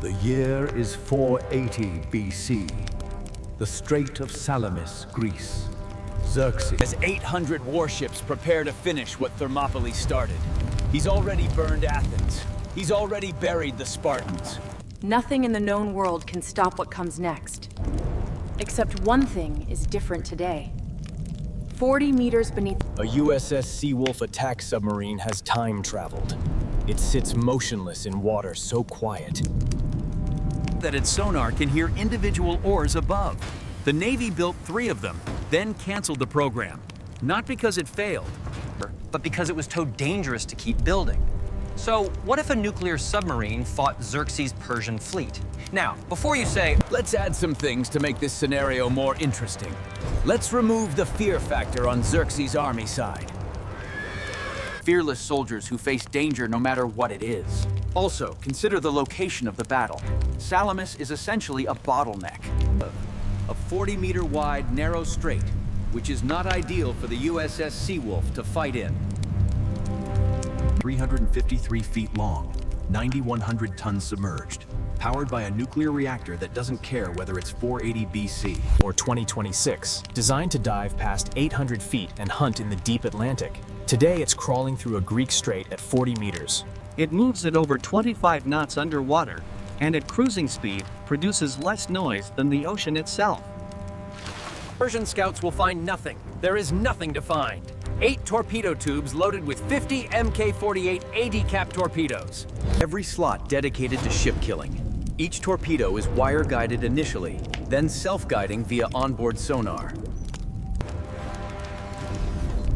The year is 480 BC. The Strait of Salamis, Greece. Xerxes. As 800 warships prepare to finish what Thermopylae started. He's already burned Athens. He's already buried the Spartans. Nothing in the known world can stop what comes next. Except one thing is different today. 40 meters beneath... A USS Seawolf attack submarine has time traveled. It sits motionless in water so quiet that its sonar can hear individual oars above. The Navy built 3 of them, then canceled the program. Not because it failed, but because it was too dangerous to keep building. So what if a nuclear submarine fought Xerxes' Persian fleet? Now, before you say, let's add some things to make this scenario more interesting. Let's remove the fear factor on Xerxes' army side. Fearless soldiers who face danger no matter what it is. Also, consider the location of the battle. Salamis is essentially a bottleneck. A 40-meter-wide narrow strait, which is not ideal for the USS Seawolf to fight in. 353 feet long, 9,100 tons submerged, powered by a nuclear reactor that doesn't care whether it's 480 BC or 2026, designed to dive past 800 feet and hunt in the deep Atlantic. Today, it's crawling through a Greek strait at 40 meters. It moves at over 25 knots underwater, and at cruising speed, produces less noise than the ocean itself. Persian scouts will find nothing. There is nothing to find. 8 torpedo tubes loaded with 50 Mk-48 AD-cap torpedoes. Every slot dedicated to ship killing. Each torpedo is wire-guided initially, then self-guiding via onboard sonar.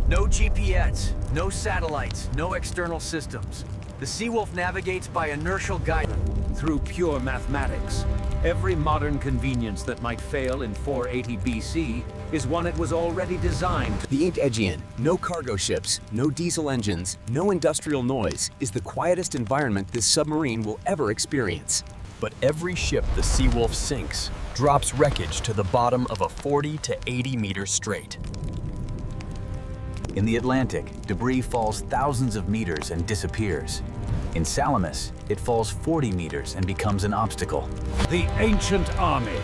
No GPS, no satellites, no external systems. The Seawolf navigates by inertial guidance through pure mathematics. Every modern convenience that might fail in 480 BC is one it was already designed. The Ain't Aegean, no cargo ships, no diesel engines, no industrial noise, is the quietest environment this submarine will ever experience. But every ship the Seawolf sinks drops wreckage to the bottom of a 40 to 80 meter strait. In the Atlantic, debris falls thousands of meters and disappears. In Salamis, it falls 40 meters and becomes an obstacle. The ancient army.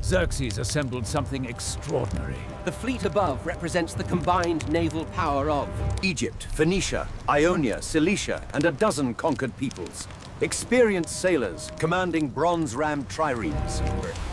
Xerxes assembled something extraordinary. The fleet above represents the combined naval power of Egypt, Phoenicia, Ionia, Cilicia, and a dozen conquered peoples. Experienced sailors commanding bronze-rammed triremes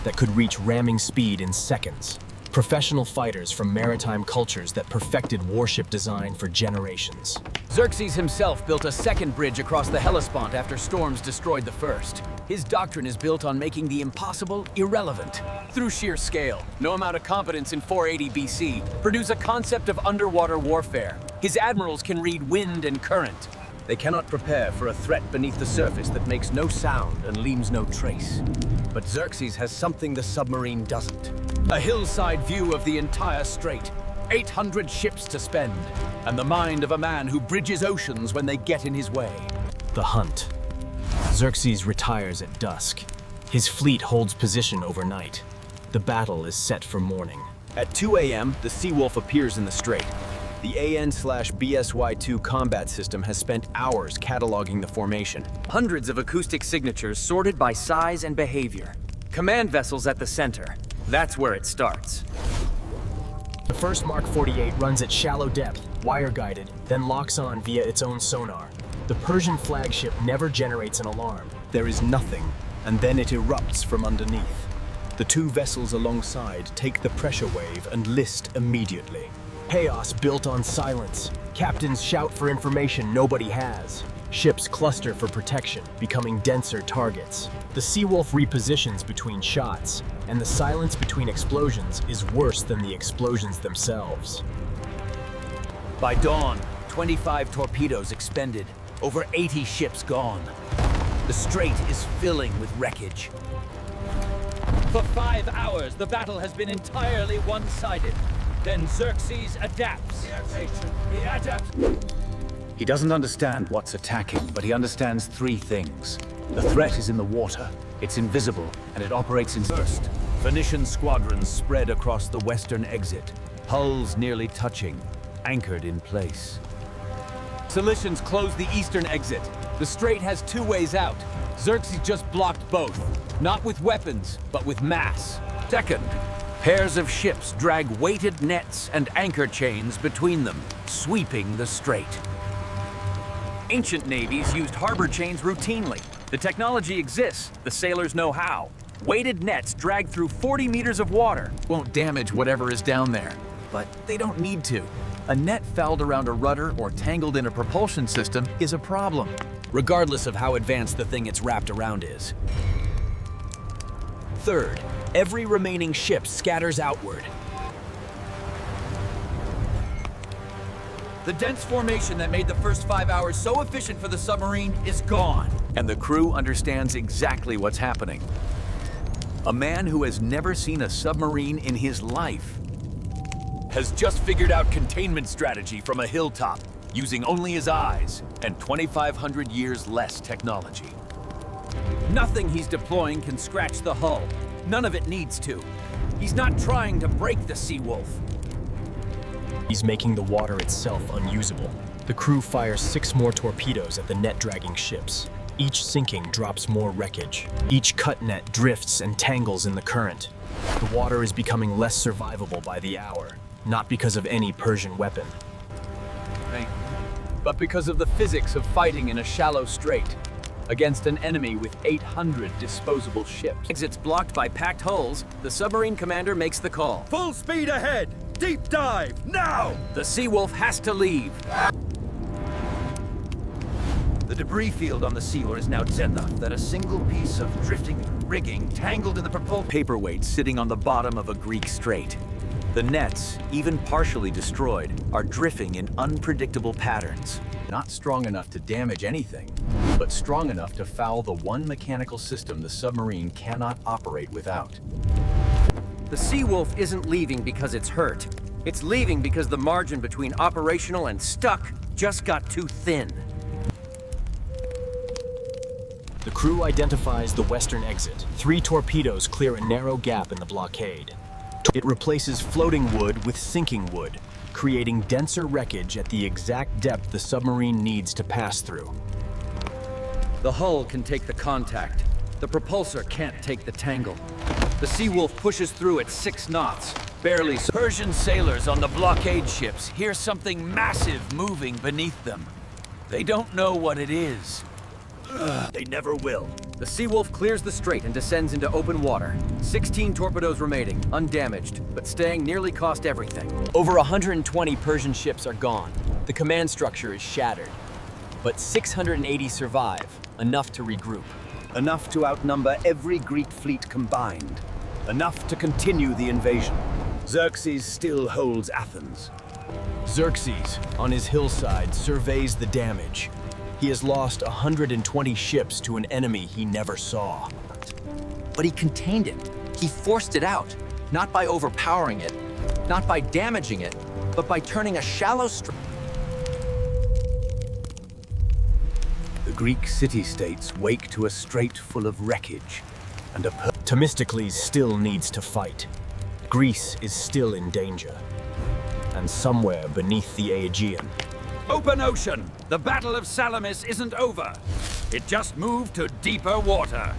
that could reach ramming speed in seconds. Professional fighters from maritime cultures that perfected warship design for generations. Xerxes himself built a second bridge across the Hellespont after storms destroyed the first. His doctrine is built on making the impossible irrelevant. Through sheer scale, no amount of competence in 480 BC produce a concept of underwater warfare. His admirals can read wind and current. They cannot prepare for a threat beneath the surface that makes no sound and leaves no trace. But Xerxes has something the submarine doesn't. A hillside view of the entire strait, 800 ships to spend, and the mind of a man who bridges oceans when they get in his way. The hunt. Xerxes retires at dusk. His fleet holds position overnight. The battle is set for morning. At 2 a.m., the Seawolf appears in the strait. The AN/BSY-2 combat system has spent hours cataloging the formation. Hundreds of acoustic signatures sorted by size and behavior. Command vessels at the center. That's where it starts. The first Mark 48 runs at shallow depth, wire-guided, then locks on via its own sonar. The Persian flagship never generates an alarm. There is nothing, and then it erupts from underneath. The 2 vessels alongside take the pressure wave and list immediately. Chaos built on silence. Captains shout for information nobody has. Ships cluster for protection, becoming denser targets. The Seawolf repositions between shots, and the silence between explosions is worse than the explosions themselves. By dawn, 25 torpedoes expended, over 80 ships gone. The strait is filling with wreckage. For 5 hours, the battle has been entirely one-sided. Then Xerxes adapts. He adapts. He doesn't understand what's attacking, but he understands 3 things. The threat is in the water, it's invisible, and it operates in burst. Phoenician squadrons spread across the western exit, hulls nearly touching, anchored in place. Cilicians close the eastern exit. The strait has 2 ways out. Xerxes just blocked both. Not with weapons, but with mass. Second, pairs of ships drag weighted nets and anchor chains between them, sweeping the strait. Ancient navies used harbor chains routinely. The technology exists, the sailors know how. Weighted nets drag through 40 meters of water. Won't damage whatever is down there, but they don't need to. A net fouled around a rudder or tangled in a propulsion system is a problem, regardless of how advanced the thing it's wrapped around is. Third, every remaining ship scatters outward. The dense formation that made the first 5 hours so efficient for the submarine is gone, and the crew understands exactly what's happening. A man who has never seen a submarine in his life has just figured out containment strategy from a hilltop, using only his eyes and 2,500 years less technology. Nothing he's deploying can scratch the hull. None of it needs to. He's not trying to break the Seawolf. He's making the water itself unusable. The crew fires 6 more torpedoes at the net-dragging ships. Each sinking drops more wreckage. Each cut net drifts and tangles in the current. The water is becoming less survivable by the hour, not because of any Persian weapon. But because of the physics of fighting in a shallow strait against an enemy with 800 disposable ships. Exits blocked by packed hulls, the submarine commander makes the call. Full speed ahead! Deep dive, now! The Seawolf has to leave. The debris field on the seawall is now dense enough that a single piece of drifting rigging tangled in the propulsion Paperweight sitting on the bottom of a Greek strait. The nets, even partially destroyed, are drifting in unpredictable patterns. Not strong enough to damage anything, but strong enough to foul the one mechanical system the submarine cannot operate without. The Seawolf isn't leaving because it's hurt. It's leaving because the margin between operational and stuck just got too thin. The crew identifies the western exit. 3 torpedoes clear a narrow gap in the blockade. It replaces floating wood with sinking wood, creating denser wreckage at the exact depth the submarine needs to pass through. The hull can take the contact. The propulsor can't take the tangle. The Seawolf pushes through at 6 knots, barely. Persian sailors on the blockade ships hear something massive moving beneath them. They don't know what it is. They never will. The Seawolf clears the strait and descends into open water. 16 torpedoes remaining, undamaged, but staying nearly cost everything. Over 120 Persian ships are gone. The command structure is shattered. But 680 survive, enough to regroup. Enough to outnumber every Greek fleet combined. Enough to continue the invasion. Xerxes still holds Athens. Xerxes, on his hillside, surveys the damage. He has lost 120 ships to an enemy he never saw. But he contained it. He forced it out, not by overpowering it, not by damaging it, but by turning a shallow strait. The Greek city-states wake to a strait full of wreckage, and Themistocles still needs to fight. Greece is still in danger. And somewhere beneath the Aegean, Open ocean! The Battle of Salamis isn't over. It just moved to deeper water.